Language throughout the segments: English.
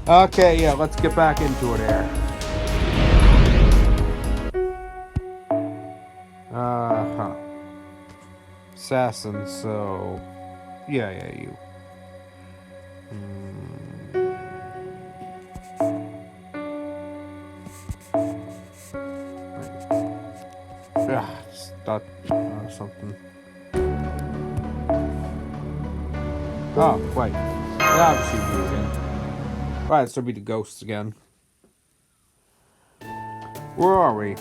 Okay, yeah, let's get back into it here. Uh-huh. Assassin, so... Yeah, you. Just thought something. Oh, wait. Yeah, I've seen you again. Right, so be the ghosts again. Where are we?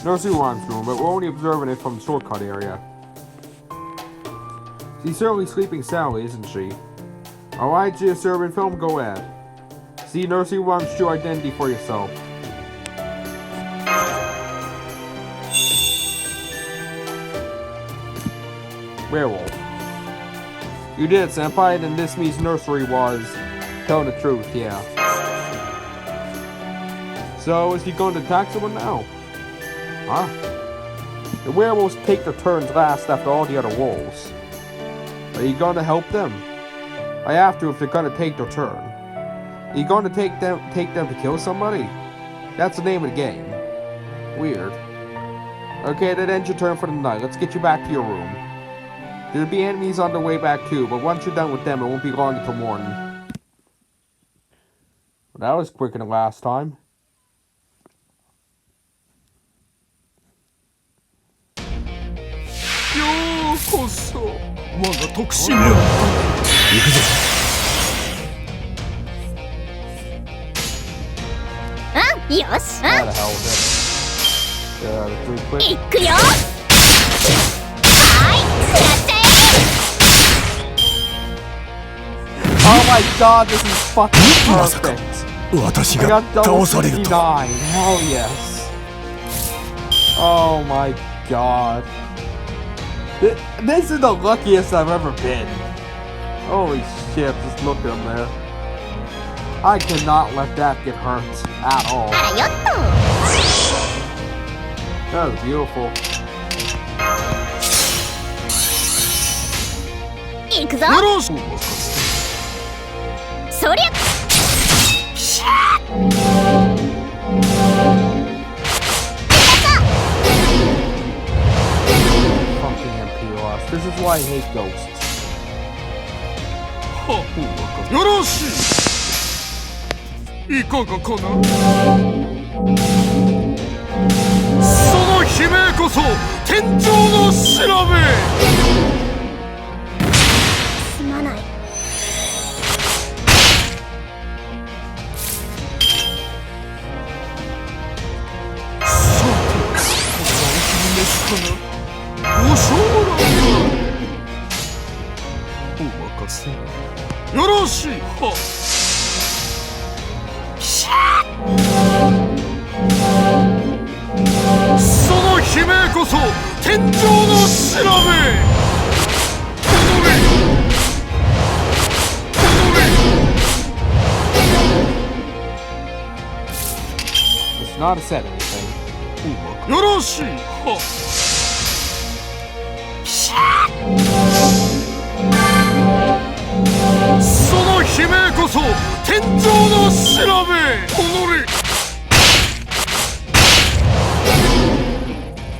Nursery Rhymes room, but we're only observing it from the shortcut area. She's certainly sleeping soundly, isn't she? Alright, you're serving film, go ahead. See Nursery Rhymes' true identity for yourself. Werewolf. You did, senpai, and this means Nursery was telling the truth, yeah. So, is he going to attack someone now? Huh? The werewolves take their turns last after all the other wolves. Are you going to help them? I have to if they're going to take their turn. Are you going to take them to kill somebody? That's the name of the game. Weird. Okay, that ends your turn for the night. Let's get you back to your room. There'll be enemies on the way back too, but once you're done with them, it won't be long until morning. Well, that was quicker than last time. Yes. How the hell is it? Get out of 3 quick. Oh my god, this is fucking perfect. I got double 69. Hell yes. Oh my god. This is the luckiest I've ever been. Holy shit, just look at him there. I cannot let that get hurt at all. That was beautiful. Fucking MP lost. This is why I hate ghosts. It's not a set anything.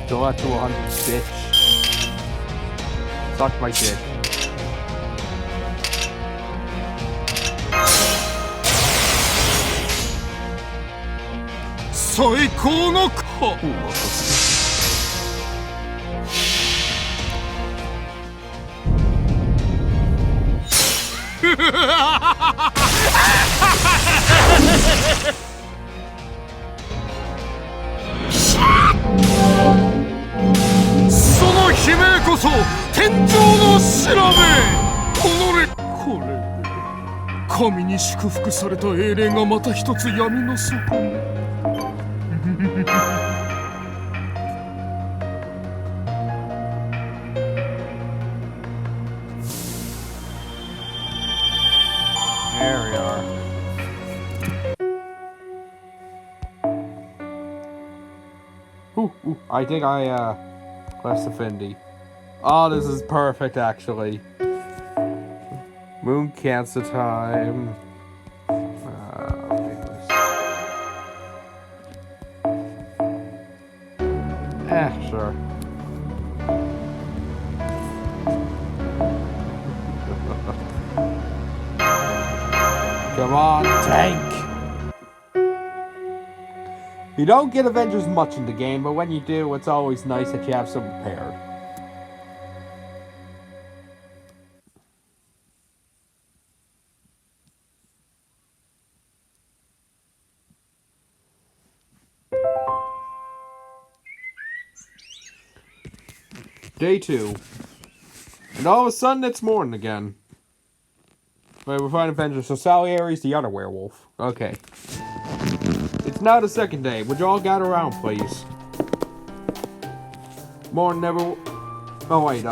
Go out to 100, bitch. Suck my dick. There we are. Ooh, I think I pressed the Fendi. Oh, this is perfect actually. Moon Cancer time. sure. Come on, tank! You don't get Avengers much in the game, but when you do, it's always nice that you have some prepared. Day 2. And all of a sudden, it's morning again. Wait, we're finding Avengers. So Salieri's the other werewolf. Okay. It's now the second day. Would you all gather around, please? Morning, everyone. Oh, wait,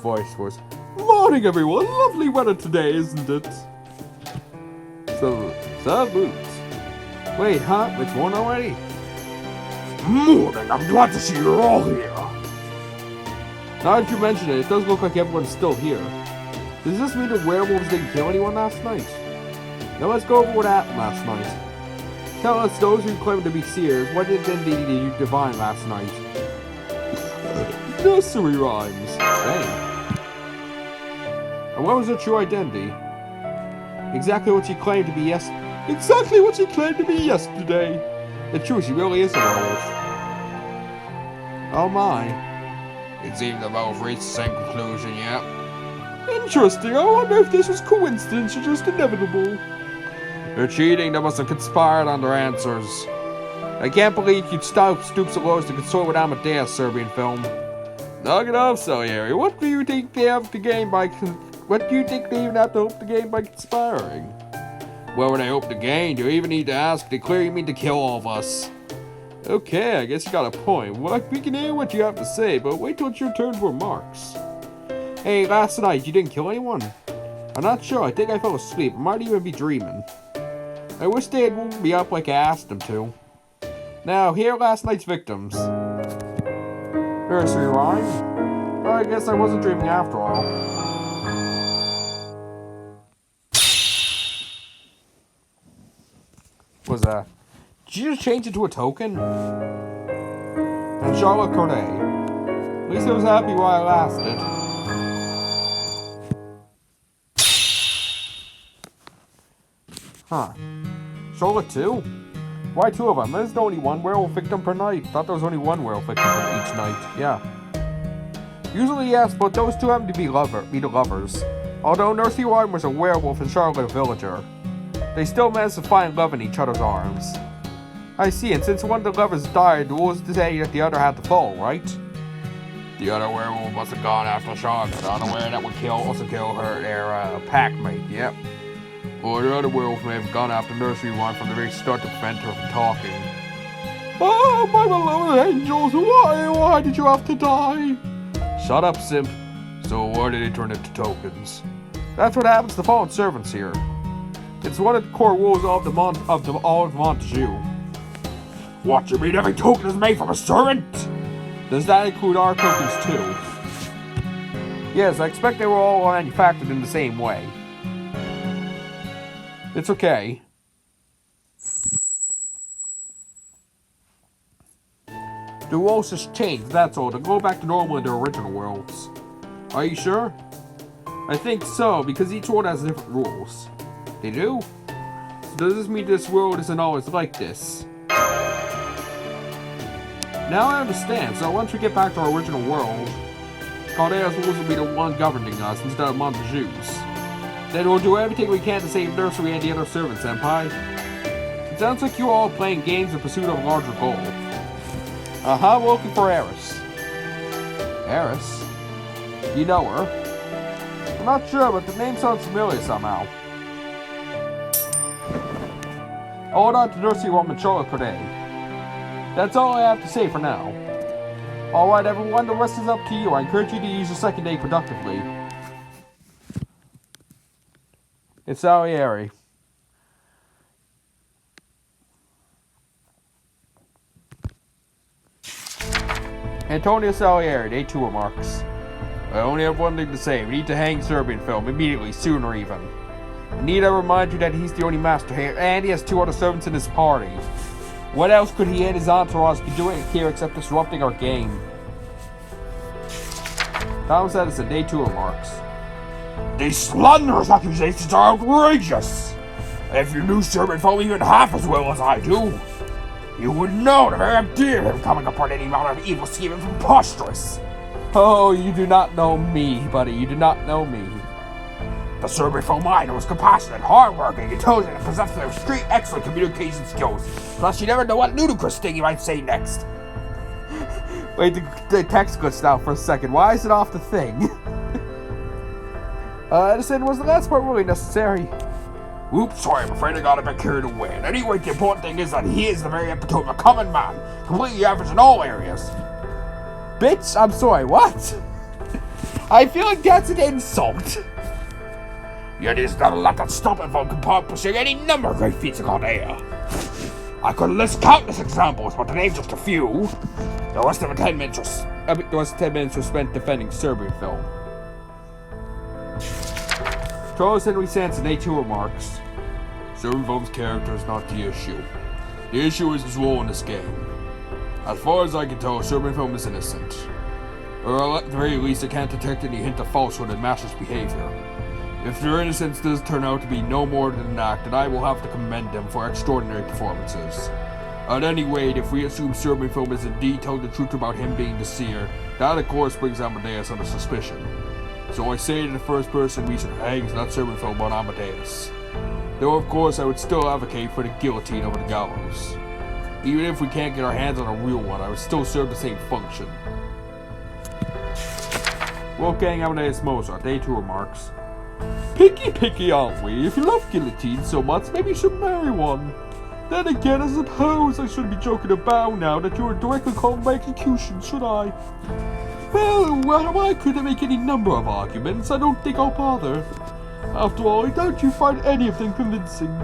voice. Morning, everyone. Lovely weather today, isn't it? Salute. Wait, huh? It's morning already? Morning. I'm glad to see you're all here. Now that you mention it, it does look like everyone's still here. Does this mean the werewolves didn't kill anyone last night? Now let's go over what happened last night. Tell us, those who claim to be seers, what did indeed you divine last night? Nursery rhymes. Dang. And what was her true identity? Exactly what she claimed to be Exactly what she claimed to be yesterday. It's true, she really is a werewolf. Oh my. It seems they've both reached the same conclusion, yeah. Interesting. I wonder if this was coincidence or just inevitable. They're cheating. They must have conspired on their answers. I can't believe you'd stoop so low as to consort with Amadeus, Serbian film. Knock it off, Salieri. What do you think they have to gain by? What do you think they even have to hope to gain by conspiring? What would they hope to gain? Do you even need to ask? They clearly mean to kill all of us. Okay, I guess you got a point. Well, we can hear what you have to say, but wait till it's your turn for remarks. Hey, last night, you didn't kill anyone? I'm not sure. I think I fell asleep. I might even be dreaming. I wish they had woken me up like I asked them to. Now, here are last night's victims. Nursery rhyme? Well, I guess I wasn't dreaming after all. What was that? Did you just change it to a token? And Charlotte Corday. At least I was happy while I lasted. Huh. Charlotte too? Why 2 of them? There's only 1 werewolf victim per night. Thought there was only 1 werewolf victim per each night. Yeah. Usually yes, but those 2 happen to be the lovers. Although Nursery Rhyme was a werewolf and Charlotte a villager, they still managed to find love in each other's arms. I see, and since one of the lovers died, the rules say that the other had to fall, right? The other werewolf must have gone after Charlotte, unaware that would also kill their packmate, yep. Or the other werewolf may have gone after Nursery Rhyme from the very start to prevent her from talking. Oh, my beloved angels, why did you have to die? Shut up, simp. So why did they turn into tokens? That's what happens to fallen servants here. It's one of the core rules of all of Montague. What, you mean every token is made from a servant? Does that include our tokens too? Yes, I expect they were all manufactured in the same way. It's okay. The rules just changed, that's all. They'll go back to normal in their original worlds. Are you sure? I think so, because each world has different rules. They do? So does this mean this world isn't always like this? Now I understand, so once we get back to our original world, Caldea's rules will be the one governing us instead of Montague's. Then we'll do everything we can to save Nursery and the other servants, Senpai. It sounds like you're all playing games in pursuit of a larger goal. We're looking for Eris. Eris? You know her? I'm not sure, but the name sounds familiar somehow. Hold on to Nursery Woman Charlotte Corday. That's all I have to say for now. Alright everyone, the rest is up to you. I encourage you to use your second day productively. It's Salieri. Antonio Salieri, day 2 remarks. I only have one thing to say. We need to hang Serbian Film immediately, sooner even. Need I remind you that he's the only master here, and he has 2 other servants in his party. What else could he and his entourage be doing here except disrupting our game? Thomas Edison, day 2 remarks. These slanderous accusations are outrageous. If you knew Servant Foam even half as well as I do, you would know the very idea of him coming upon any amount of evil scheme is preposterous. Oh, you do not know me, buddy. You do not know me. The Servant Foam I know is compassionate, hardworking, intelligent, and possessed of extreme excellent communication skills. Plus, you never know what ludicrous thing he might say next. Wait, the text glitched out for a second. Why is it off the thing? Edison, was the last part really necessary? Oops, sorry, I'm afraid I got a bit carried away. At any rate, the important thing is that he is the very epitome of a common man, completely average in all areas. Bitch, I'm sorry, what? I feel like that's an insult. Yet it is not a lot that stop him from accomplishing any number of great feats of God air. I could list countless examples, but to name just a few, the rest of the 10 minutes were spent defending Serbian film. Charles Henry Sanson, A2 remarks. Serbian film's character is not the issue. The issue is his role in this game. As far as I can tell, Serbian film is innocent. Or at the very least, I can't detect any hint of falsehood in Master's behavior. If their innocence does turn out to be no more than an act, then I will have to commend them for extraordinary performances. At any rate, if we assume Serbian film is indeed telling the truth about him being the seer, that of course brings Amadeus under suspicion. So I say to the first person we should hang is not Serbian film but Amadeus. Though of course I would still advocate for the guillotine over the gallows. Even if we can't get our hands on a real one, I would still serve the same function. Wolfgang Amadeus Mozart, A2 remarks. Picky, aren't we? If you love guillotines so much, maybe you should marry one. Then again, I suppose I shouldn't be joking about now that you were directly called by execution, should I? Well, I could make any number of arguments. I don't think I'll bother. After all, I doubt you find any of them convincing.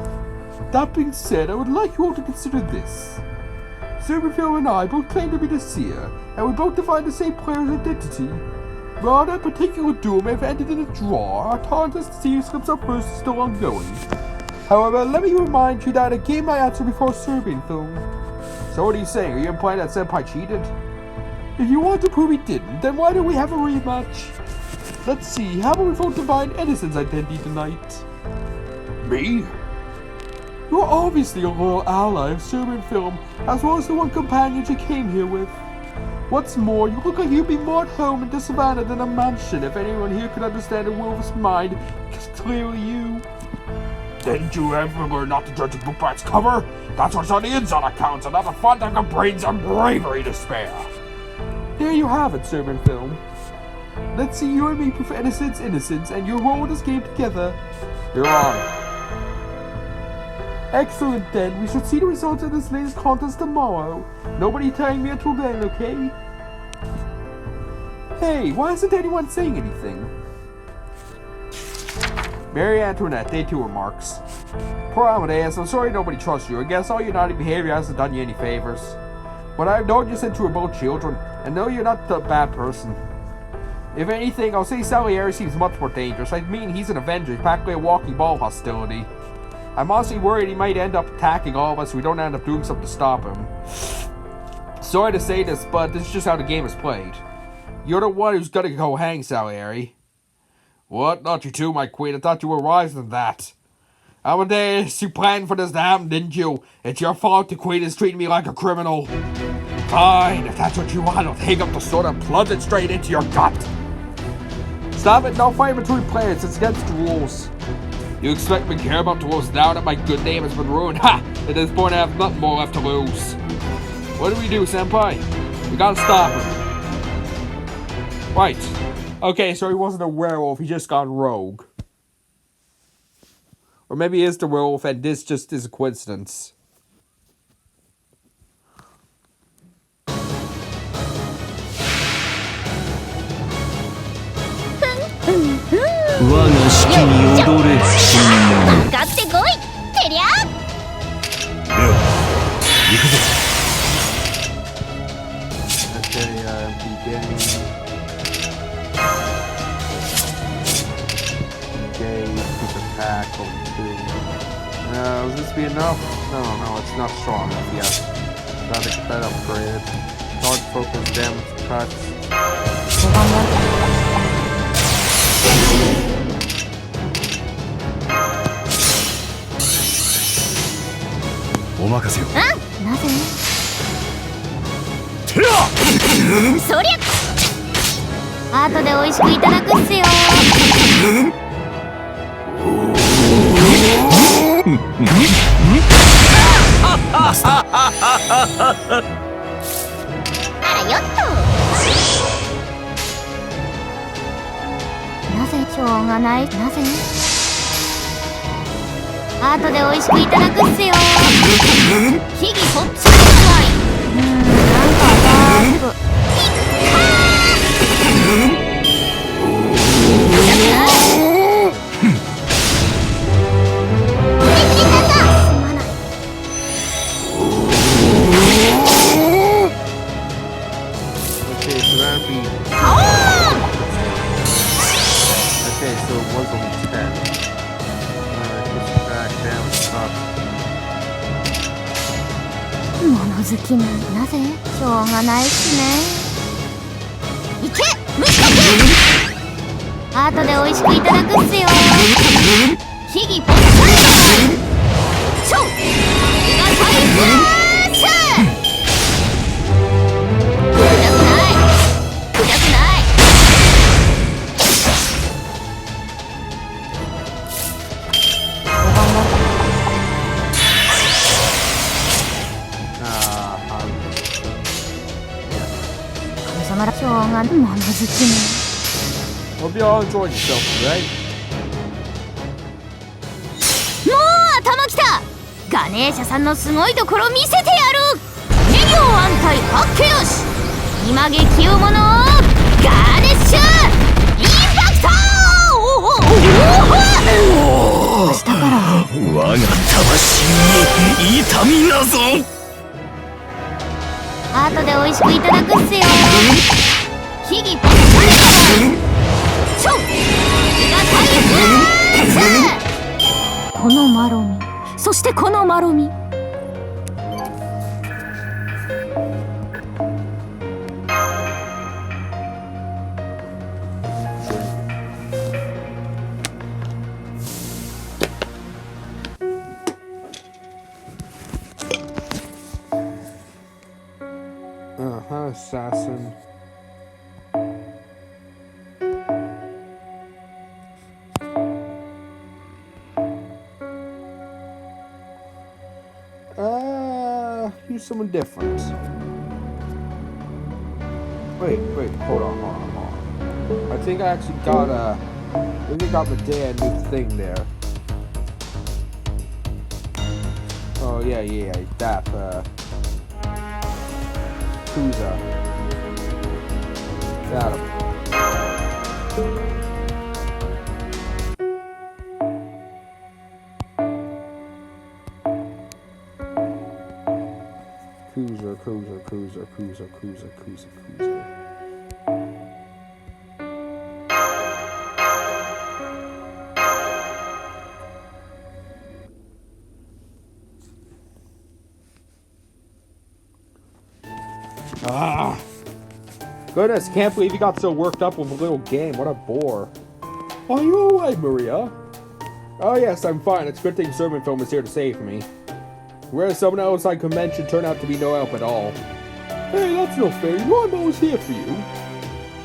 That being said, I would like you all to consider this. Serbian and I both claim to be the seer, and we both define the same player's identity. While that particular duel may have ended in a draw, our contest to see who slips up first is still ongoing. However, let me remind you that I gave my answer before Serbian film. So what are you saying? Are you implying that Senpai cheated? If you want to prove he didn't, then why don't we have a rematch? Let's see, how about we vote Divine Edison's identity tonight? Me? You're obviously a loyal ally of Serbian film, as well as the one companion you came here with. What's more, you look like you'd be more at home in the savannah than a mansion if anyone here could understand a wolf's mind, because clearly you. Didn't you ever learn not to judge a book by its cover? That's what's on the inside that counts, and not the fun that of brains and bravery to spare. There you have it, Serbian film. Let's see you and me prove innocence, and you'll roll this game together. You're on. Excellent then, we should see the results of this latest contest tomorrow. Nobody telling me until then, okay? Hey, why isn't anyone saying anything? Mary Antoinette, Day 2 remarks. Poor Amadeus, I'm sorry nobody trusts you. I guess all your naughty behavior hasn't done you any favors. But I've known you since you were both children, and know you're not a bad person. If anything, I'll say Salieri seems much more dangerous. I mean, he's an Avenger, he's practically a walking ball of hostility. I'm honestly worried he might end up attacking all of us so we don't end up doing something to stop him. Sorry to say this, but this is just how the game is played. You're the one who's gonna go hang, Salieri. What? Not you too, my queen. I thought you were wiser than that. Amadeus, you planned for this to happen, didn't you? It's your fault the queen is treating me like a criminal. Fine, if that's what you want, I'll take up the sword and plunge it straight into your gut. Stop it, no fight between players, it's against the rules. You expect me to care about the rules now that my good name has been ruined? Ha! At this point I have nothing more left to lose. What do we do, Senpai? We gotta stop him. Right. Okay, so he wasn't a werewolf, he just got rogue. Or maybe he is the werewolf and this just is a coincidence. Yo, yo, かかってこいてりゃ行くぞ Okay, beginning. Engage, quick attack, over 2. Will this be enough? No, it's not strong enough yet. That upgrade. Charge focus, damage cuts. お任せを。なぜてやそりゃ後で美味しくいただくっすよ。あらよっと。なぜしょうがない。なぜ後で美味しくいただくっすよ。ひぎこっちください。なんかダーク。Okay, so that'd be. Okay, so it was only 10. Just back down up. 物好きなぜしょうがないっすね。いけ虫かけ後で美味しくいただくっすよ。ひぎぽっちゃりちょっがたいフースくだくないくだくない。神様らしょうが物好きな。Hope you all enjoyed yourself today. もう頭きた。ガネーシャさんのすごいところ見せてやる。事業安泰発見よし。今激うものガーネッシュインパクト。明日から我が魂に痛みなぞ。後で美味しくいただくっすよ。ひぎぽっちゃりちょっがたいフースこのマロミそしてこのマロミ。Assassin. Use someone different. Wait, hold on. I think I actually got Medea a new thing there. Oh yeah, that Kuza. Got him. Cruiser. Ah! Goodness, can't believe you got so worked up with a little game. What a bore. Are you alright, Maria? Oh yes, I'm fine. It's a good thing Servant Film is here to save me. Whereas someone else I could mention turned out to be no help at all. Hey, that's no fair. You know I'm always here for you.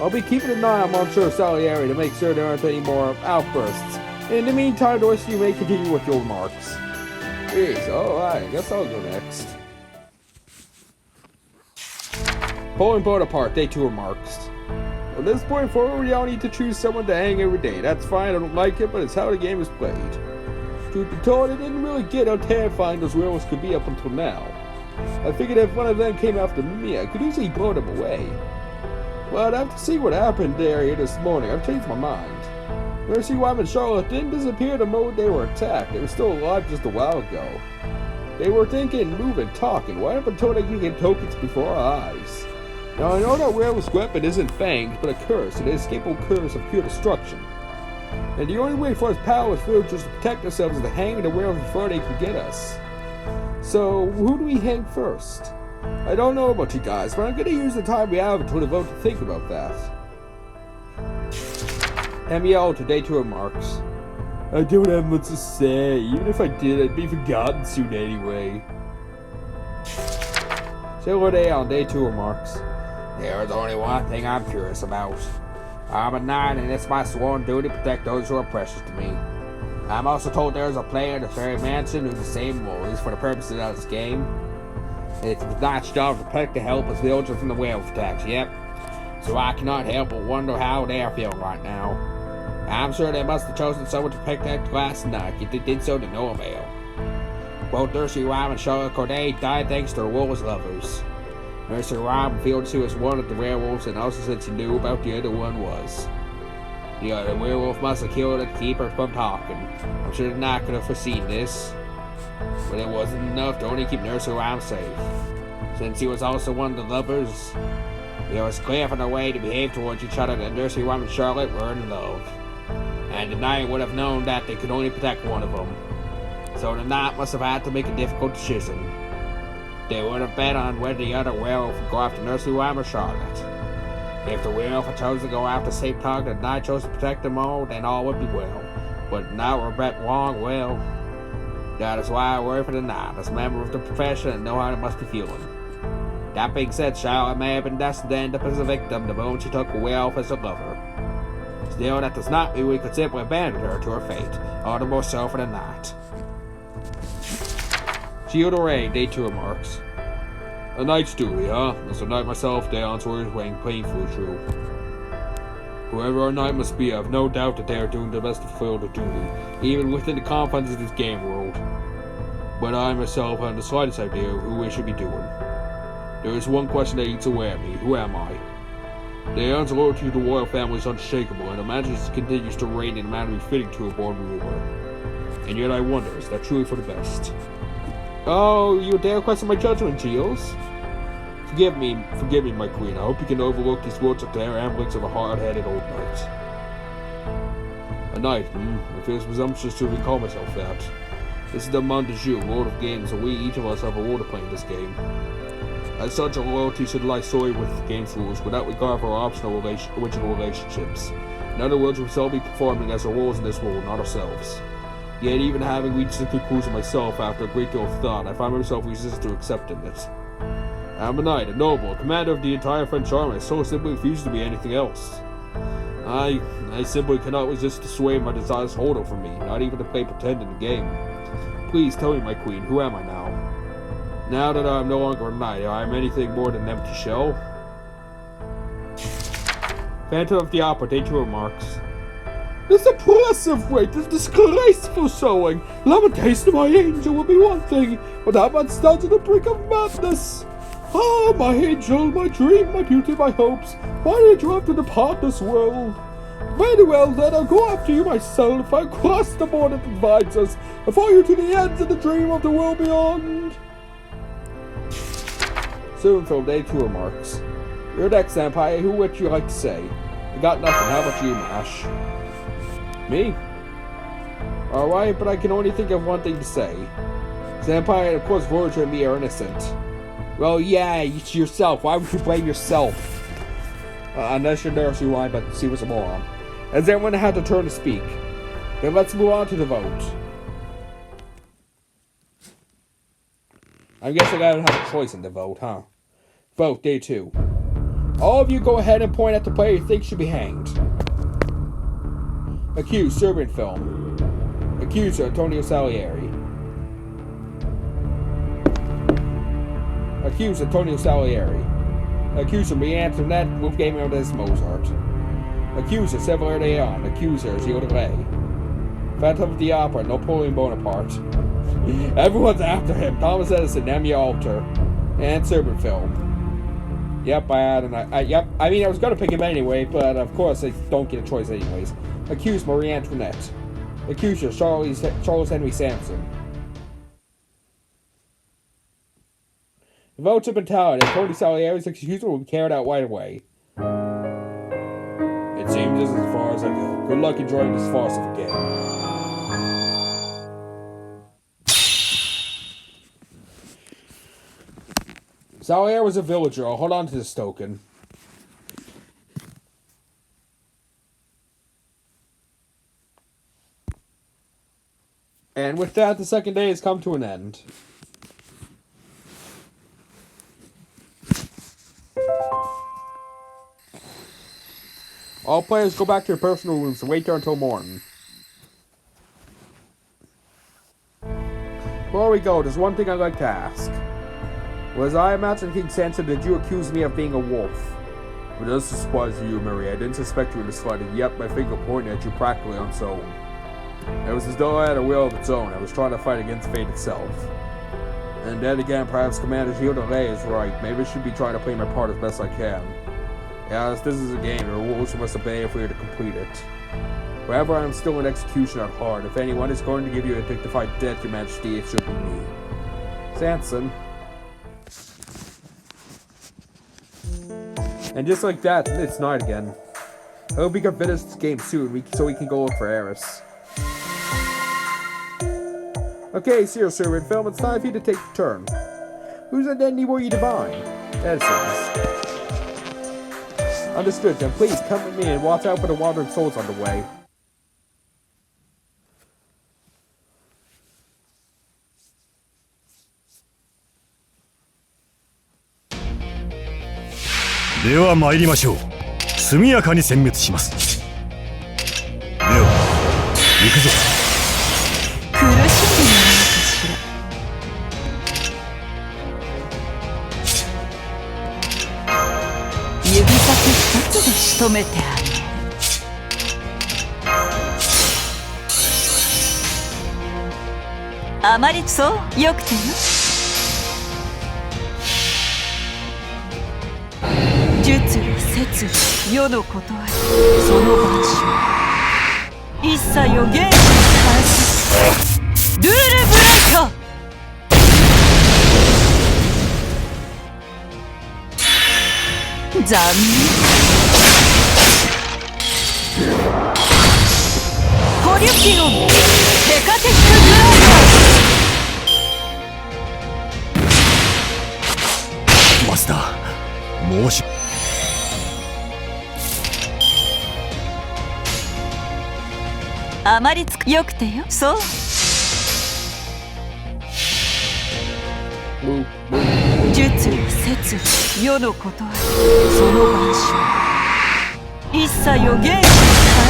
I'll be keeping an eye on Monsieur Salieri to make sure there aren't any more outbursts. In the meantime, the rest of you may continue with your remarks. Jeez, alright, I guess I'll go next. Napoleon Bonaparte, Day 2 remarks. From this point forward, we all need to choose someone to hang every day. That's fine, I don't like it, but it's how the game is played. Truth be told, I didn't really get how terrifying those werewolves could be up until now. I figured if one of them came after me, I could easily blow them away. Well, I'd have to see what happened there here this morning. I've changed my mind. Mercy, Wyman, and Charlotte didn't disappear the moment they were attacked. They were still alive just a while ago. They were thinking, moving, talking. Why up until they could get tokens before our eyes? Now, I know that werewolf's weapon isn't fangs, but a curse, an inescapable curse of pure destruction. And the only way for us powerless villagers to protect ourselves is to hang the werewolves before they can get us. So, who do we hang first? I don't know about you guys, but I'm gonna use the time we have until the vote to think about that. Amiel to day 2 remarks. I don't have much to say. Even if I did, I'd be forgotten soon anyway. Sailor Day on day 2 remarks. There's only one thing I'm curious about. I'm a knight, and it's my sworn duty to protect those who are precious to me. I'm also told there's a player in this very mansion who's the same rules for the purposes of this game. It's the knight's job to protect and help his villagers from the werewolf attacks, yep. So I cannot help but wonder how they are feeling right now. I'm sure they must have chosen someone to protect last night, yet they did so to no avail. Both Nursery Rhyme and Charlotte Corday died thanks to the wolves' lovers. Nursery Rhyme revealed she was one of the werewolves and also said she knew about the other one was. The other werewolf must have killed her to keep her from talking. I'm sure the knight could have foreseen this. But it wasn't enough to only keep Nursery Rhyme safe. Since he was also one of the lovers, it was clear from the way they behaved towards each other that Nursery Rhyme and Charlotte were in love. And the knight would have known that they could only protect one of them. So the knight must have had to make a difficult decision. They would have bet on whether the other werewolf would go after Nursery Rhyme or Charlotte. If the werewolf had chosen to go after Safe Talk and the knight chose to protect them all, then all would be well. But the knight were bet wrong, well. That is why I worry for the knight, as a member of the profession and know how it must be feeling. That being said, Charlotte may have been destined to end up as a victim the moment she took a werewolf as a lover. Still, that does not mean we could simply abandon her to her fate, all the more so for the knight. Shield Array, day 2 remarks. A knight's duty, huh? As a knight myself, the answer is weighing painfully true. Whoever our knight must be, I have no doubt that they are doing their best to fulfill their duty, even within the confines of this game world. But I myself haven't the slightest idea of who we should be doing. There is one question that eats away at me. Who am I? The Aeon's loyalty to the royal family is unshakable, and imagine it continues to reign in a manner befitting to a born ruler. And yet I wonder, is that truly for the best? Oh, you dare question my judgment, Giles? Forgive me, my queen. I hope you can overlook these words of the ramblings of a hard-headed old knight. A knight, It feels presumptuous to even call myself that. This is the Monde de Jeu, Lord of Games, and we, each of us, have a role to play in this game. As such, our loyalty should lie solely with the game's rules, without regard for our optional original relationships. In other words, we shall be performing as our roles in this world, not ourselves. Yet, even having reached the conclusion myself after a great deal of thought, I find myself resistant to accepting it. I am a knight, a noble, a commander of the entire French army, so simply refuse to be anything else. I simply cannot resist the sway my desires hold over me, not even to play pretend in the game. Please tell me, my queen, who am I now? Now that I am no longer a knight, I am anything more than an empty shell? Phantom of the Opera, day 2 remarks. This oppressive rate, this disgraceful showing. Lamentation of my angel will be one thing, but that man's down to the brink of madness. Ah, my angel, my dream, my beauty, my hopes, why did you have to depart this world? Very well then, I'll go after you myself. I'll cross the border that divides us, and follow you to the ends of the dream of the world beyond. Soon from day 2 remarks. You're next, Senpai. Who would you like to say? I got nothing. How about you, Mash? Me? Alright, but I can only think of one thing to say. Senpai and of course Virgil and me are innocent. Well, yeah, it's yourself. Why would you blame yourself? Unless you're Nursery Rhyme, but she was a moron. Has everyone had their turn to speak? Then let's move on to the vote. I guess I gotta have a choice in the vote, huh? Vote, day 2. All of you go ahead and point at the player you think should be hanged. Accused, Serbian film. Accuser, Antonio Salieri. Accuser, Antonio Salieri. Accuser, Marie Antoinette, Wolfgang Amadeus Mozart. Accuser, Chevalier d'Eon. Accuser, Gilles de Rais. Phantom of the Opera, Napoleon Bonaparte. Everyone's after him. Thomas Edison, Nami Alter. And Serbian film. Yep, I had an... I mean, I was gonna pick him anyway, but of course I don't get a choice anyways. Accused, Marie Antoinette. Accuser, Charles Henry Sampson. The votes have been tallied, and Tony Salieri's accuser will be carried out right away. It seems this is as far as I go. Good luck enjoying this farce of a game. Salieri was a villager. I'll hold on to this token. And with that, the second day has come to an end. All players go back to their personal rooms and wait there until morning. Before we go, there's one thing I'd like to ask. Was I imagine King Sansa, did you accuse me of being a wolf? But this is surprise to you, Marie. I didn't suspect you in the slightest, yet my finger pointed at you practically on its own. It was as though I had a will of its own. I was trying to fight against fate itself. And then again, perhaps Commander Gilderay is right. Maybe I should be trying to play my part as best I can. Yes, this is a game. There are rules we must obey if we are to complete it. However, I am still an executioner at heart. If anyone is going to give you a dignified death, Your Majesty, it should be me. Sanson. And just like that, it's night again. I hope we can finish this game soon, so we can go look for Eris. Okay, Sir Servant Film, it's time for you to take your turn. Who's that Dandy Warrior Divine? That is. Understood, then please come with me and watch out for the wandering souls on the way.では参りましょう。速やかに殲滅します。では行くぞ。苦しんでみようかしら。指先一つで仕留めてあげる。あまりそうよくてよ。術理摂理世のことありその万象一切を元気に返すルールブレイカー。残念コリュキオンデカティックグライダー。マスター申しあまりつくよくてよ。そう術理摂理世のことありその万象一切を元気に返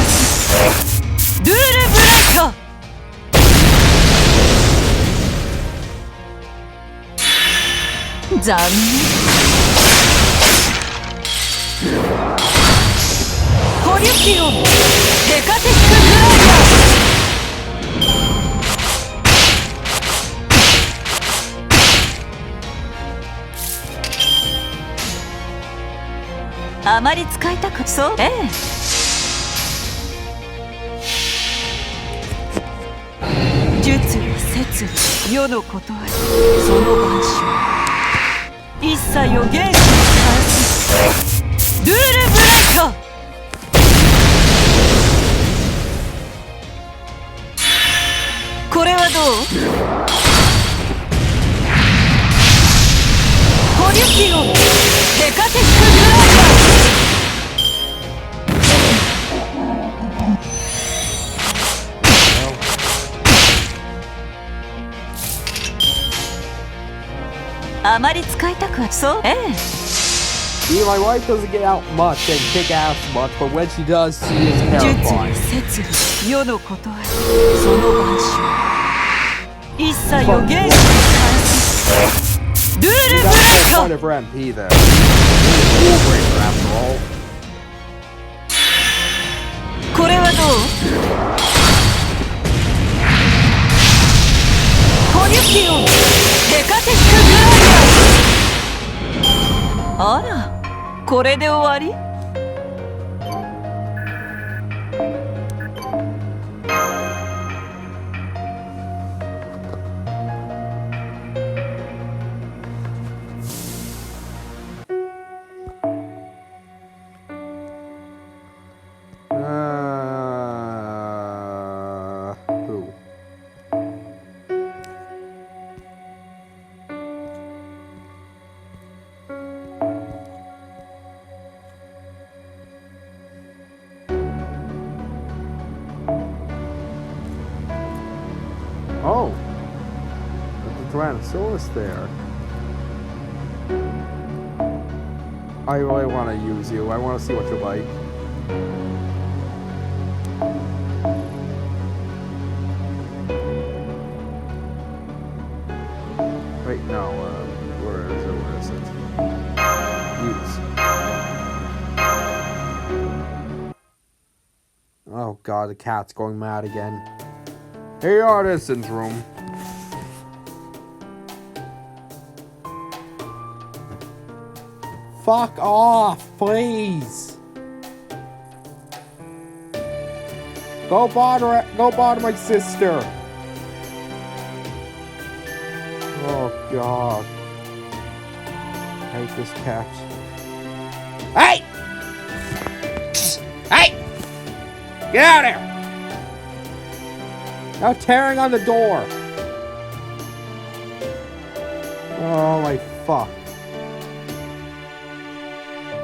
すルールブレイカー。残念コリュキオンデカティックグライダー。あまり使いたくそう。ええ。術理摂理世のことありその万象一切を元気に返すルールブレイカー。これはどう？コリュキオンデカティックグライダー。あまり使いたくはそう。ええ。See, my wife doesn't get out much and kick ass much, but when she does, she is 術理 terrifying. 摂理世のことありその万象一切を元気に返すルールブレイ That's カ no point ー。 of for MP there. Rule breaker after all. これはどう？コリュキオンデカティックグライダー。あらこれで終わり？Who? Tyrannosaurus there. I really want to use you. I want to see what you're like. Wait, no. Where is it? Where is it? Use. Oh god, the cat's going mad again. Here you are, Edison's room. Fuck off, please. Go bother my sister. Oh god. I hate this cat. Hey! Hey! Get out of here! Now tearing on the door. Oh my fuck.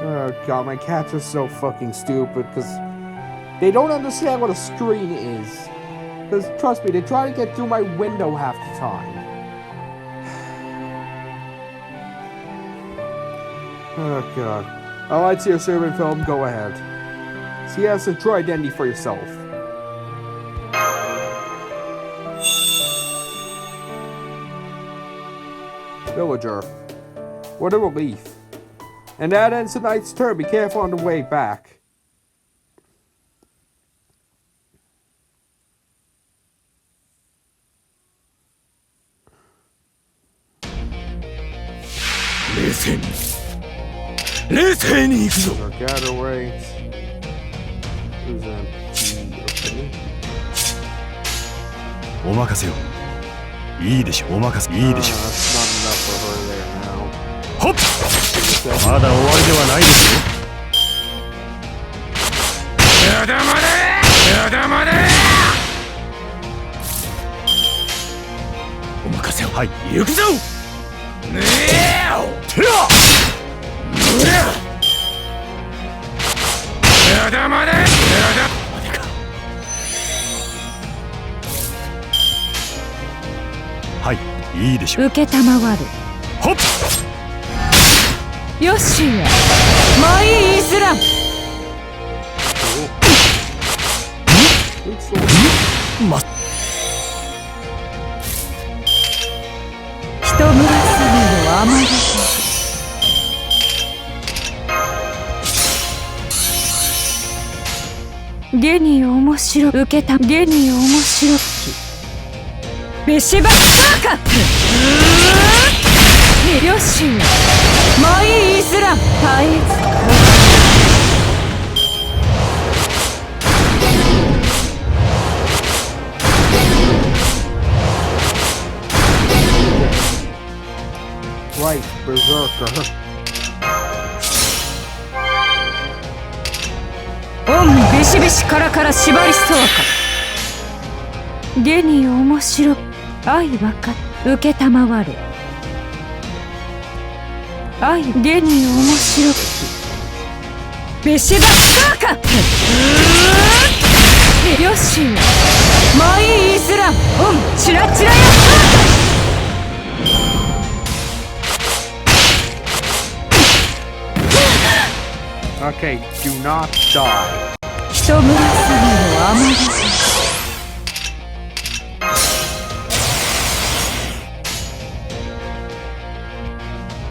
Oh god, my cats are so fucking stupid because they don't understand what a screen is. Because trust me, they try to get through my window half the time. Oh god. I'd like to see your servant film, go ahead. See, yes, a true identity for yourself. Villager. What a relief. And that ends tonight's turn. Be careful on the way back. Listen. Listen, Ikuzo. Gather weight. Who's that? Okay. お任せを。いいでしょ、お任せ。いいでしょ。 That's not enough for her there now. ほっ。まだ終わりではないですよ。やだまで。やだまで。お任せを。はい、行くぞ。ねえ。てら。やだまで。やだ。までか。はい、いいでしょう。受けたまわる。ほっ。よしや。マイイスラム。ま。人村さめの甘がゲニ面白受けたゲニ面白きビシバッサーカップよしマイイスラム絶えず Right, berserker. オンビシビシカラカラ縛りそうかゲニ面白愛わか受けたまわる愛ゲニ面白きビシバッサーカップよしマイイスラムオンチラチラや Okay, do not die. 人村さめの甘が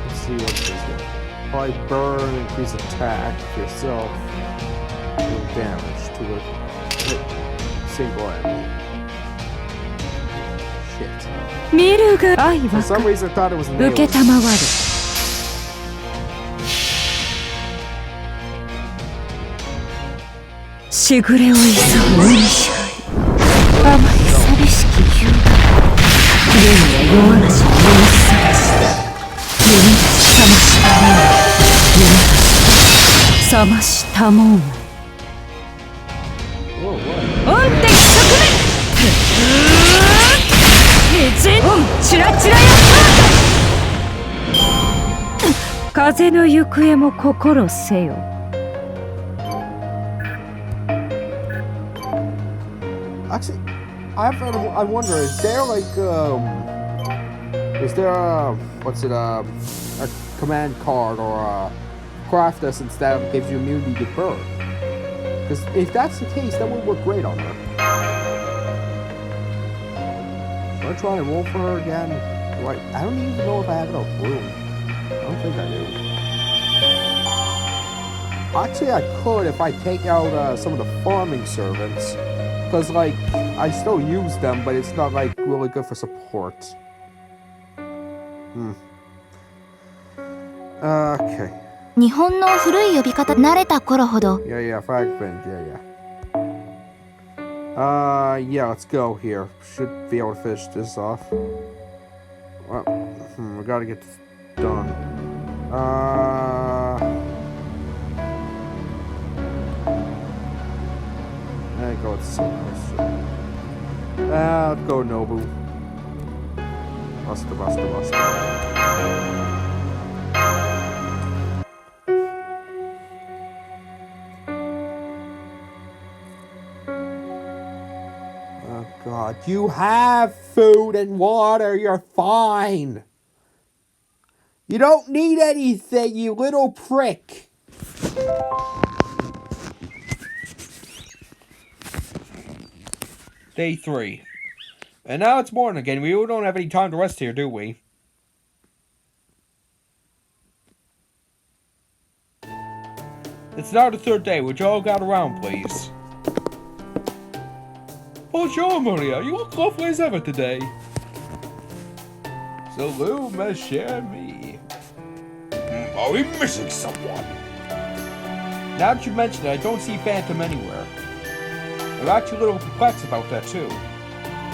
Let's see what this is. Probably burn, increase attack yourself, do damage to a single enemy. Shit. 見るが愛 For わ some か reason I thought it was 受け nails. たまわる しぐれを急ぐ海支配甘い寂しき夕方現には夜嵐に夢探し夢覚ましたもん夢覚ましたもん Whoa, what? 音的側面道音チラチラやった風の行方も心せよ Actually, I wonder, is there like Is there a command card or a craft essence that gives you immunity to burn? Because if that's the case, that would work great on her. Should I try and roll for her again? I don't even know if I have enough room. I don't think I do. Actually, I could if I take out some of the farming servants. Because, like, I still use them, but it's not, like, really good for support. Okay. 日本の古い呼び方慣れた頃ほど Yeah, fragment, yeah, let's go here. Should be able to finish this off. Well, we gotta get this done. Let's go with Silver. Let's go Nobu. Buster. Oh God, you have food and water, you're fine. You don't need anything, you little prick. Day 3. And now it's morning again. We don't have any time to rest here, do we? It's now the 3rd day. Would you all gather around, please? Bonjour, Maria. You look lovely as ever today. Salut, ma chère amie. Are we missing someone? Now that you mention it, I don't see Phantom anywhere. I'm actually a little perplexed about that, too.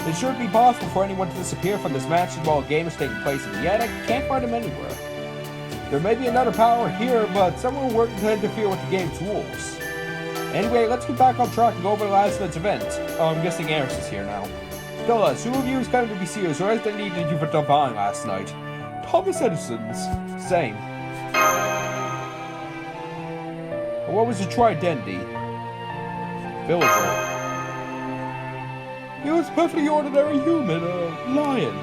It shouldn't be possible for anyone to disappear from this mansion while a game is taking place, and yet I can't find him anywhere. There may be another power here, but someone working to interfere with the game's rules. Anyway, let's get back on track and go over last night's event. Oh, I'm guessing Eris is here now. Tell us, who of you is coming to be serious, or anything needed you for Divine last night? Thomas Edison's. Same. What was your identity? Villager. He was a perfectly ordinary human, a lion.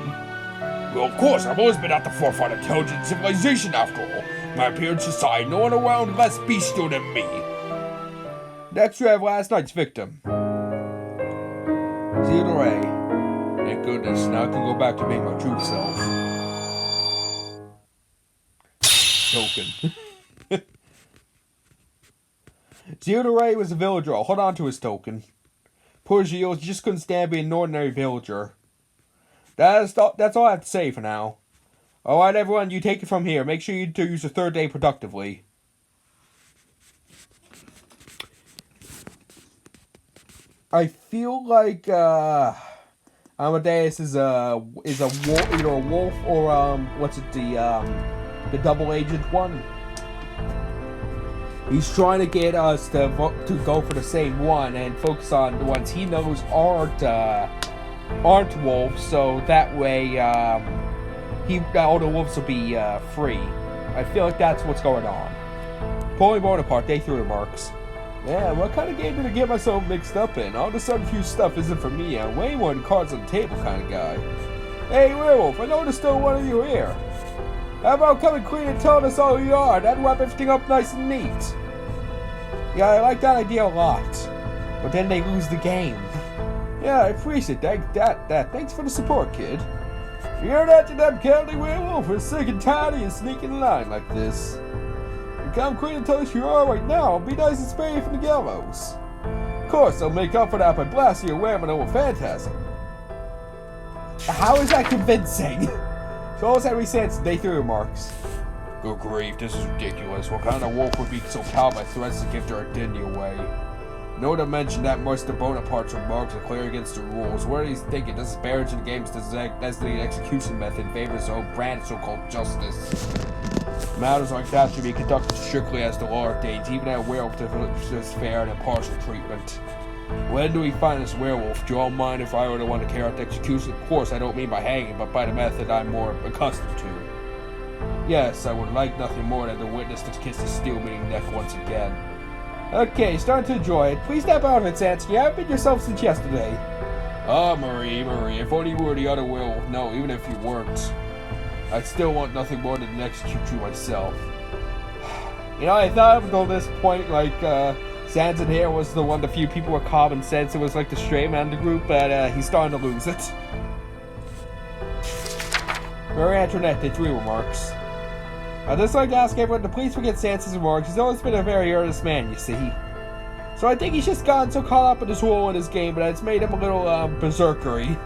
Well, of course, I've always been at the forefront of intelligent civilization after all. My appearance aside, no one around less bestial than me. Next we have last night's victim. Theodore. Thank goodness, now I can go back to being my true self. Token. Theodore was a villager. I'll hold on to his token. Poor Gilles just couldn't stand being an ordinary villager. That's all I have to say for now. Alright everyone, you take it from here. Make sure you do use your 3rd day productively. I feel like Amadeus is a wolf, either a wolf or the double agent one. He's trying to get us to go for the same one and focus on the ones he knows aren't wolves, so that way all the wolves will be free. I feel like that's what's going on. Napoleon Bonaparte, Day 3 remarks. Yeah, what kind of game did I get myself mixed up in? All of a sudden, few stuff isn't for me. I'm way more than cards on the table kind of guy. Hey, Werewolf, I know there's still one of you here. How about coming clean and telling us all who you are? That'd wrap everything up nice and neat. Yeah, I like that idea a lot. But then they lose the game. Yeah, I appreciate that. Thanks for the support, kid. You hear that, you damn cowardly werewolf? We're sick and tired of you sneaking in line like this. You come clean and tell us who you are right now, and be nice and spare you from the gallows. Of course, I'll make up for that by blasting your wearing over phantasm. How is that convincing? So almost every sense, Day 3 remarks. Good grief, this is ridiculous. What kind of wolf would be so cowed by threats to give their identity away? No to mention that Master Bonaparte's remarks are clear against the rules. What he's thinking, this disparaging the game's designated execution method favors his own brand of so-called justice. Matters like that should be conducted strictly as the law ordains, even at a werewolf deserves fair and impartial treatment. When do we find this werewolf? Do you all mind if I were the one to carry out the execution? Of course, I don't mean by hanging, but by the method I'm more accustomed to. Yes, I would like nothing more than to witness this kiss the steel-beating neck once again. Okay, starting to enjoy it. Please step out of it, Sans. You haven't been yourself since yesterday. Ah, Marie, if only you were the other werewolf. No, even if you weren't. I still want nothing more than to execute you myself. You know, I thought up until this point, like, Sansa here was the one, the few people with common sense. It was like the straight man of the group, but he's starting to lose it. Marie Antoinette, Day 3 remarks. I'd just like to ask everyone to please forget Sansa's remarks. He's always been a very earnest man, you see. So I think he's just gotten so caught up in his role in his game, but it's made him a little, berserkery.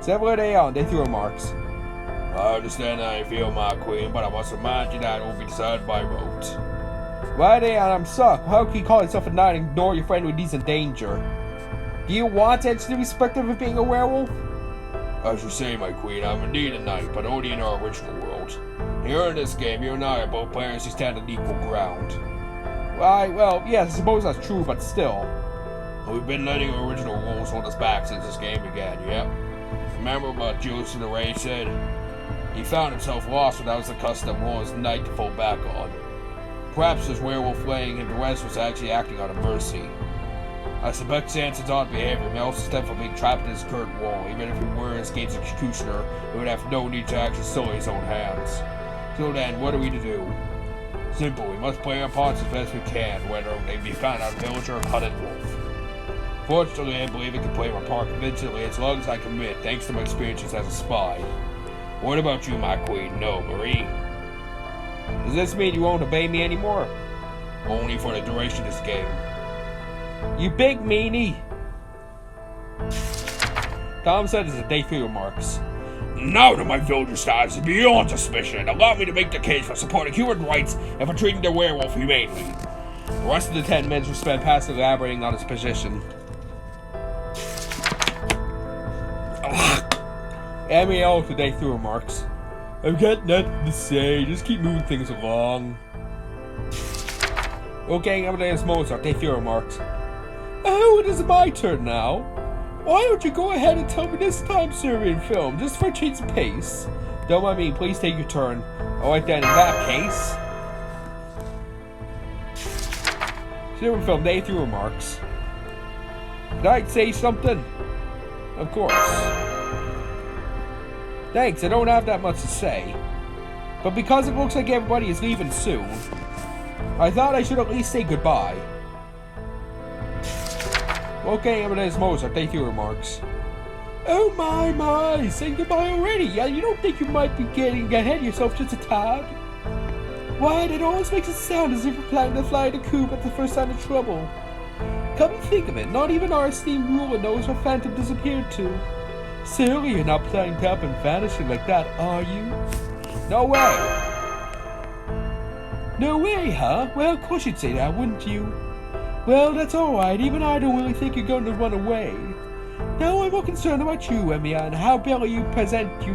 Several day on, Day 3 remarks. I understand how you feel, my queen, but I must remind you that it will be decided by vote. Why, Daeon, I'm stuck. How can you call yourself a knight and ignore your friend when he's in danger? Do you want Sansa to be respected for being a werewolf? As you say, my queen, I'm indeed a knight, but only in our original world. Here in this game, you and I are both players who stand on equal ground. Why, well, yes, I suppose that's true, but still. We've been letting our original rules hold us back since this game began, yep. Remember what Julius the Ray said? He found himself lost without the custom role as knight to fall back on. Perhaps his werewolf laying him to rest was actually acting out of mercy. I suspect Sansa's odd behavior may also stem from being trapped in his current wall. Even if he were his game's executioner, he would have no need to actually sully his own hands. So then, what are we to do? Simple, we must play our parts as best we can, whether they be found out villager or hunted wolf. Fortunately, I believe I can play my part convincingly as long as I commit, thanks to my experiences as a spy. What about you, my queen? No, Marie? Does this mean you won't obey me anymore? Only for the duration of this game. You big meanie! Tom said as a Day 3 remarks. Now that my villager status is beyond suspicion, allow me to make the case for supporting human rights and for treating the werewolf humanely. The rest of the 10 minutes were spent passively elaborating on his position. MEL to Day 3 remarks. I've got nothing to say, just keep moving things along. Okay, Amadeus Mozart, Day 3 remarks. Oh, it is my turn now. Why don't you go ahead and tell me this time, Syrian film, just for a change of pace? Don't mind me, please take your turn. Alright then, in that case... Syrian film, Day 3 remarks. Did I say something? Of course. Thanks, I don't have that much to say. But because it looks like everybody is leaving soon, I thought I should at least say goodbye. Okay, Amadeus Mozart, Day 3 remarks. Oh my, saying goodbye already? Yeah, you don't think you might be getting ahead of yourself just a tad? Why, it always makes it sound as if you're planning to fly the coop at the first sign of trouble. Come and think of it, not even our esteemed ruler knows where Phantom disappeared to. Surely you're not planning to up and vanishing like that, are you? No way! No way, huh? Well, of course you'd say that, wouldn't you? Well, that's alright, even I don't really think you're going to run away. No, I'm more concerned about you, Emiya, and how barely you've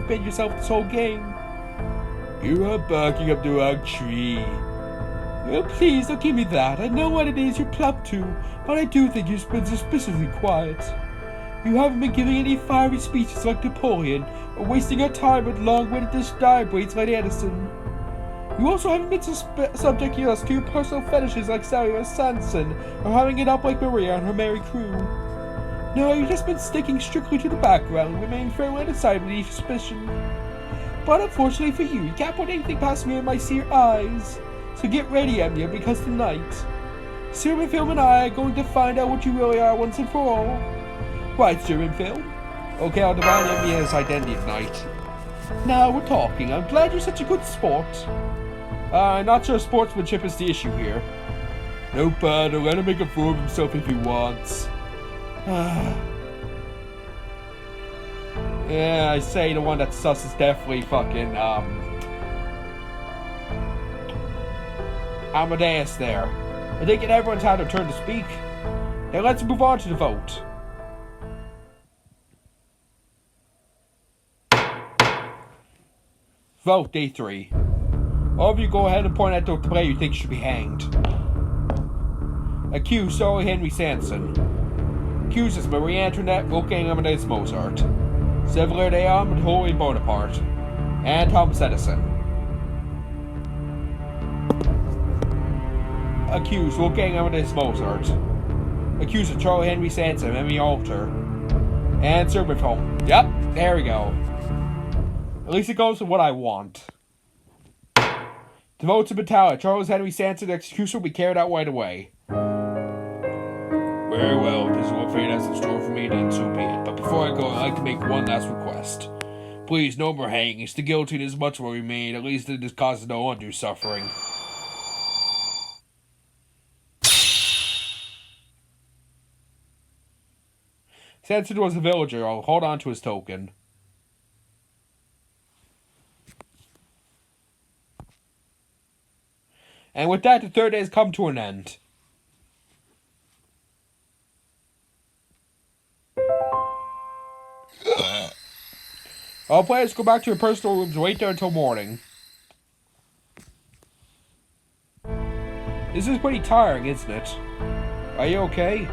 been yourself this whole game. You are barking up the wrong tree. Well, please, don't give me that. I know what it is you're plucked to, but I do think you've been suspiciously quiet. You haven't been giving any fiery speeches like Napoleon, or wasting your time with long-winded diabrades like Edison. You also haven't been subjecting us to your personal fetishes like Samuel Sanson, or having it up like Maria and her merry crew. No, you've just been sticking strictly to the background, remaining fairly unassigned with each suspicion. But unfortunately for you, you can't put anything past me and my seer eyes. So get ready, Emiya, because tonight, Sermon Film and I are going to find out what you really are once and for all. Right, Sermon Film? Okay, I'll divine Emiya's identity tonight. Now we're talking. I'm glad you're such a good sport. Not sure sportsmanship is the issue here. No bother, let him make a fool of himself if he wants. Yeah, I say the one that's sus is definitely fucking, Amadeus there. I think everyone's had their turn to speak. Now let's move on to the vote. Vote, Day 3. All of you go ahead and point out the player you think should be hanged. Accused, Sir Henry Sanson. Accused is Marie Antoinette, Wolfgang Amadeus Mozart. Chevalier d'Armes, Napoleon Bonaparte. And Thomas Edison. Accused, Wolfgang Amadeus Mozart. Accused of Charlie Henry Sanson, Emmy Alter. And Servant Home. Yep, there we go. At least it goes with what I want. Devote to battalion. Charles Henry Sanson execution will be carried out right away. Very well. This is what fate has in store for me, then so be it. But before I go, I'd like to make one last request. Please, no more hangings. The guillotine is much will remain. At least it causes no undue suffering. Sanson was a villager. I'll hold on to his token. And with that, the third day has come to an end. All players go back to your personal rooms and wait there until morning. This is pretty tiring, isn't it? Are you okay?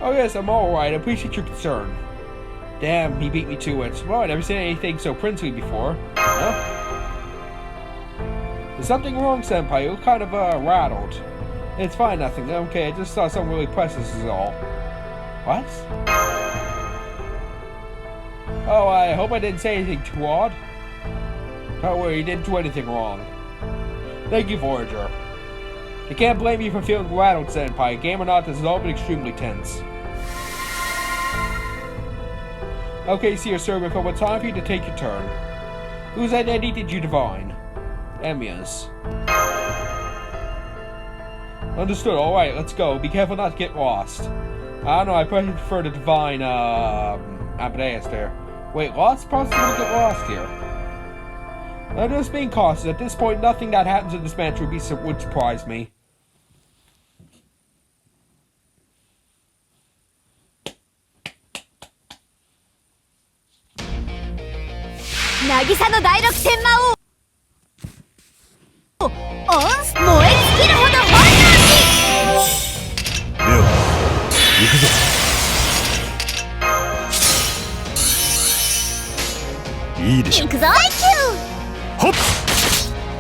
Oh yes, I'm alright. I appreciate your concern. Damn, he beat me to it. Well, I never seen anything so princely before. Huh? Is something wrong, Senpai? You look kind of, rattled. It's fine, nothing. Okay, I just saw something really precious is all. What? Oh, I hope I didn't say anything too odd. Don't worry, you didn't do anything wrong. Thank you, Voyager. I can't blame you for feeling rattled, Senpai. Game or not, this has all been extremely tense. Okay, see your servant, but it's time for you to take your turn. Whose identity did you divine? Emiya's. Understood, alright, let's go. Be careful not to get lost. I don't know, I probably prefer to divine, Amadeus there. Wait, lost? Possibly gonna get lost here. I'm just being cautious. At this point, nothing that happens in this match would surprise me. Nagisaの第六天魔王。燃え尽きるほど本能レオ、行くぞ。いいでしょ。行くぞ。ほっ。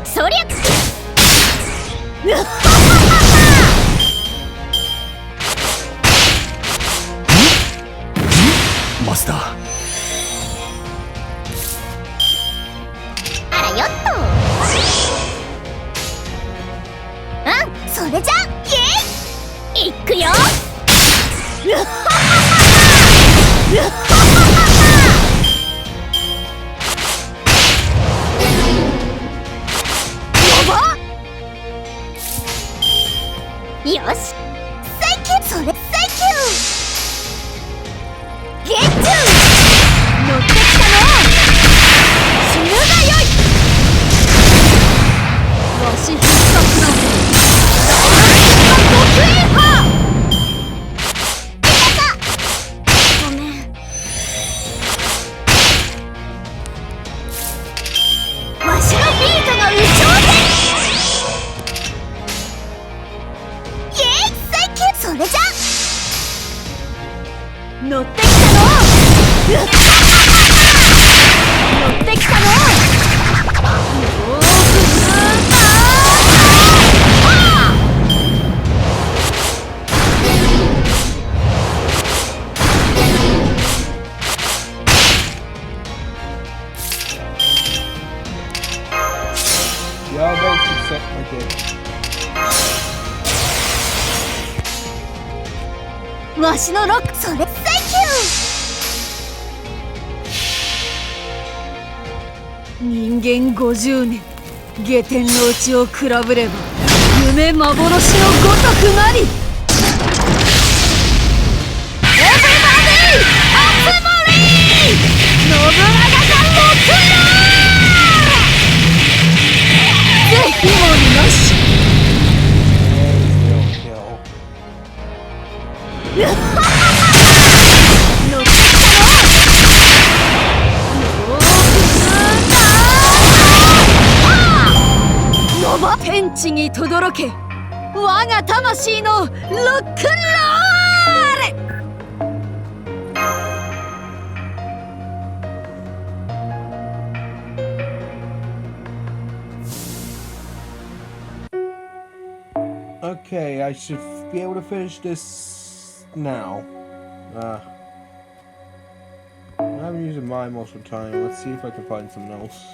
そりゃ。マスター。あらよっと。それじゃイエイ。いくよ。よし、センキュー。それセンキュー。ゲッチュー。乗ってきたの。死ぬがよい。わし必殺の大得意派。ごめん。わしのビートが有頂天。それじゃ乗ってきたの。乗ってきたの。わしのロック。それセンキュー。人間50年下天のうちを比べれば夢幻のごとくなり。エブリバディ集まり。信長が僕らぜひもなし。乗ってきたの。天地に轟け我が魂のロックンロール。Okay, I should be able to finish this now. I I'm using mine most of the time. Let's see if I can find something else.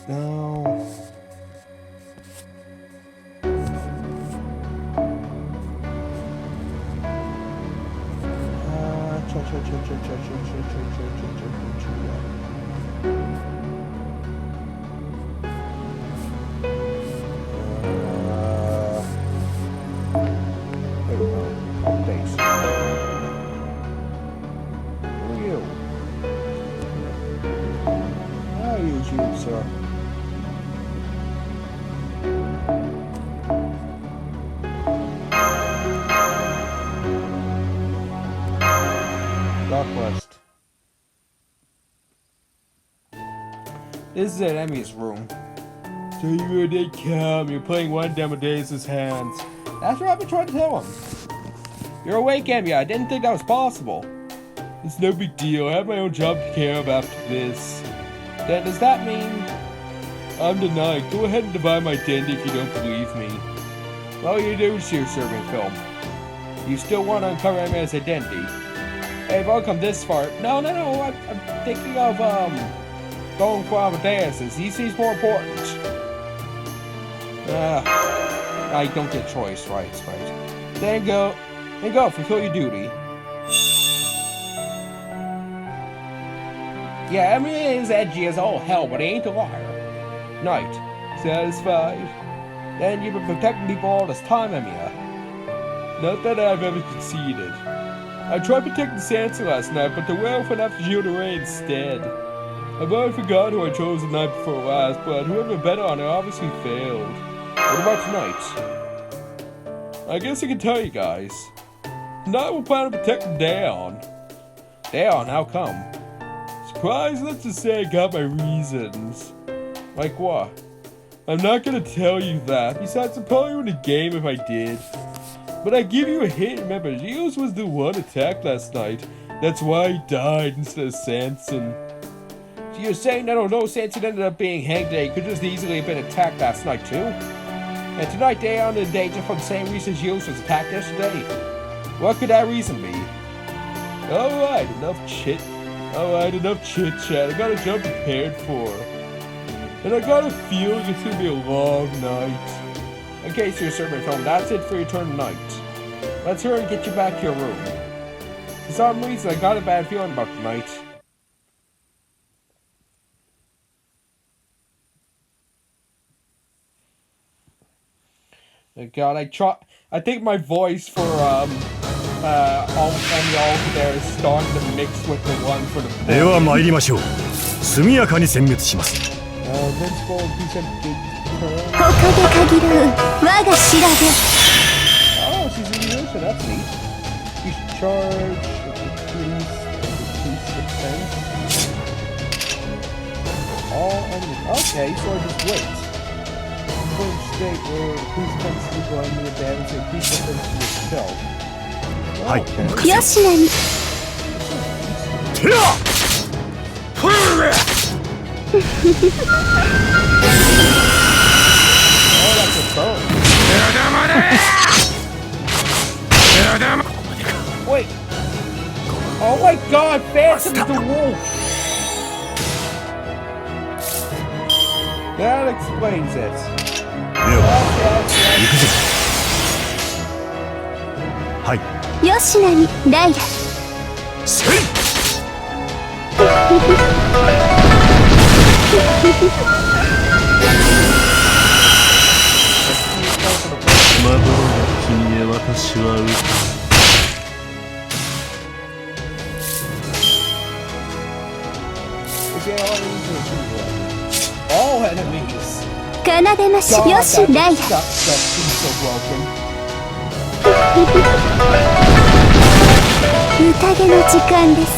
No. There we go. Updates. Who are you? I'll use you, sir. Northwest. This is at Emmy's room. So you did come. You're playing one demo days' hands. That's what I've been trying to tell him. You're awake, Emmy. I didn't think that was possible. It's no big deal. I have my own job to care of after this. Then does that mean I'm denied? Go ahead and divide my identity if you don't believe me. Well, you do see your serving film. You still want to uncover Emma's identity. Hey, if I'll come this far. No. I'm thinking of going for Amadeus. He seems more important. I don't get choice, right. Then go, fulfill your duty. Yeah, Emmy is edgy as all hell, but he ain't a liar. Knight, satisfied? Then you've been protecting people all this time, Emiya. Not that I've ever conceded. I tried protecting Sansa last night, but the werewolf went after Gilderay instead. I've already forgot who I chose the night before last, but whoever bet on her obviously failed. What about tonight? I guess I can tell you guys. Tonight we're planning to protect Daeon. Daeon, how come? Surprise, let's just say I got my reasons. Like what? I'm not gonna tell you that. Besides, I probably win the game if I did. But I give you a hint, remember, Gios was the one attacked last night. That's why he died instead of Sanson. So you're saying that although Sanson ended up being hanged today, he could just easily have been attacked last night too? And tonight they are in danger for the same reason Gios was attacked yesterday. What could that reason be? Alright, enough chit chat. I got a job prepared for. And I got a feeling it's gonna be a long night. Okay, so your servant film, that's it for your turn tonight. Let's hurry and get you back to your room. For some reason, I got a bad feeling about tonight. Oh God, I think my voice for all there is starting to mix with the one for the. では参りましょう。速やかに殲滅します。ここで限る我が調べ。 Oh, she's a musician, that's neat. You should charge increase defense. All enemies. Okay, so I just wait. Current state where increase defense is going to advance, increase defense to itself. Hi. Okay. よしなに。Oh, that's a phone. Wait. Oh my God, Phantom the Wolf. That explains it. はい。よしなに、ライラ。せい。まどろが君へ私は打つ。 All enemies. 奏でまし。よし、ライラ。 That seems so broken. 宴の時間です。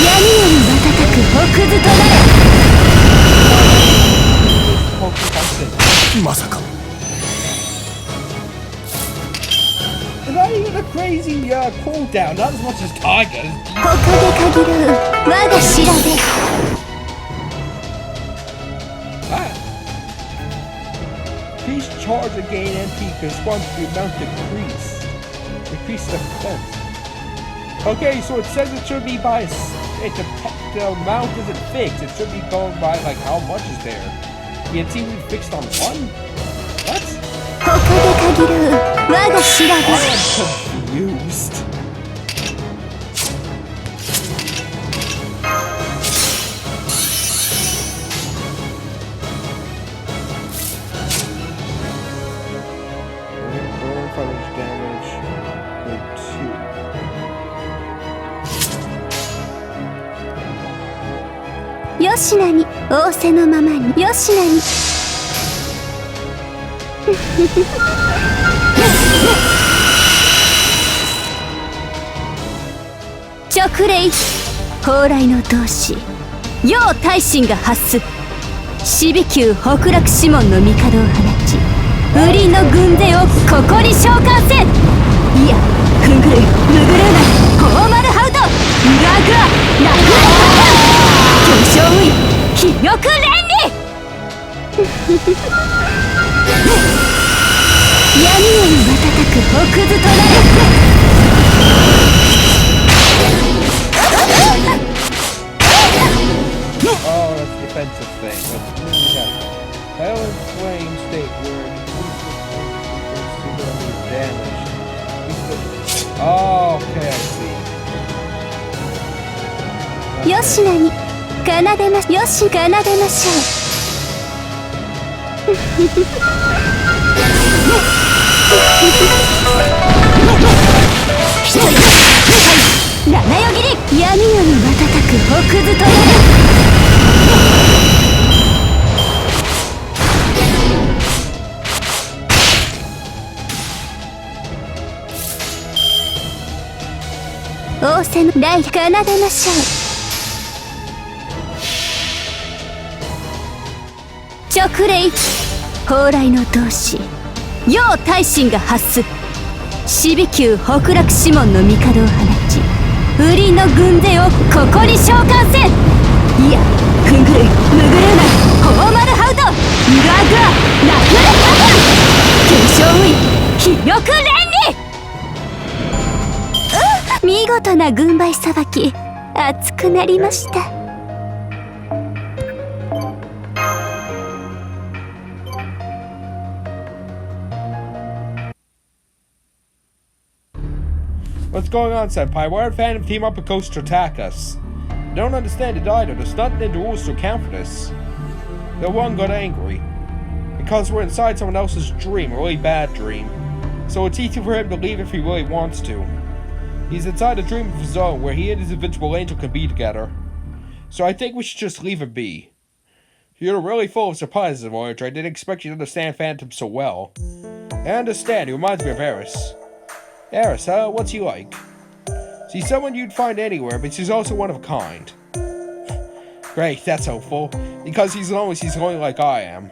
闇より瞬く北図となれ。まさか。 Not even a crazy cooldown, not as much as Tiger's. 他で限る我が調べ。 Ah. Please charge and gain MP corresponds to the amount decreased. Decrease the defense. Okay, so it says it should be by the amount isn't fixed. It should be going by like how much is there. It seems to be fixed on one. What? I am confused. Burn fire damage. With 2。よしなに仰せのままによしなに直令蓬莱の同志楊大臣が発す死火球北落指紋の帝を放ちウリの軍勢をここに召喚せいやふんぐるむぐるなフォーマルハウトグアグアラグ巨匠ウイ気力連理闇より瞬く北図となるOh, that's a defensive thing. But Violent flame state where damage. Oh, okay, I see. よしなに奏でまよし奏でましょう一人七よぎり闇より瞬く北図となる仰せの来奏でましょう直令蓬莱の同志楊大臣が発す死火球北落指紋の帝を放ちウリの軍勢をここに召喚せいやふんぐるむぐるなフォーマルハウトグアグアラグレタガ巨匠ウイ気力連理見事な軍配さばき熱くなりました。What's going on, Senpai? Why did Phantom team up with Ghost to attack us? I don't understand it either. There's nothing in the rules to account for this. The one got angry. Because we're inside someone else's dream, a really bad dream. So it's easy for him to leave if he really wants to. He's inside a dream of his own where he and his invincible angel can be together. So I think we should just leave it be. You're really full of surprises, Voyager. I didn't expect you to understand Phantom so well. I understand. He reminds me of Eris. Eris, what's he like? She's someone you'd find anywhere, but she's also one of a kind. Great, that's hopeful. Because he's only like I am.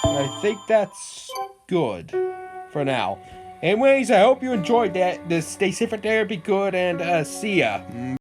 I think that's good for now. Anyways, I hope you enjoyed that. Stay safe out there, be good, and see ya.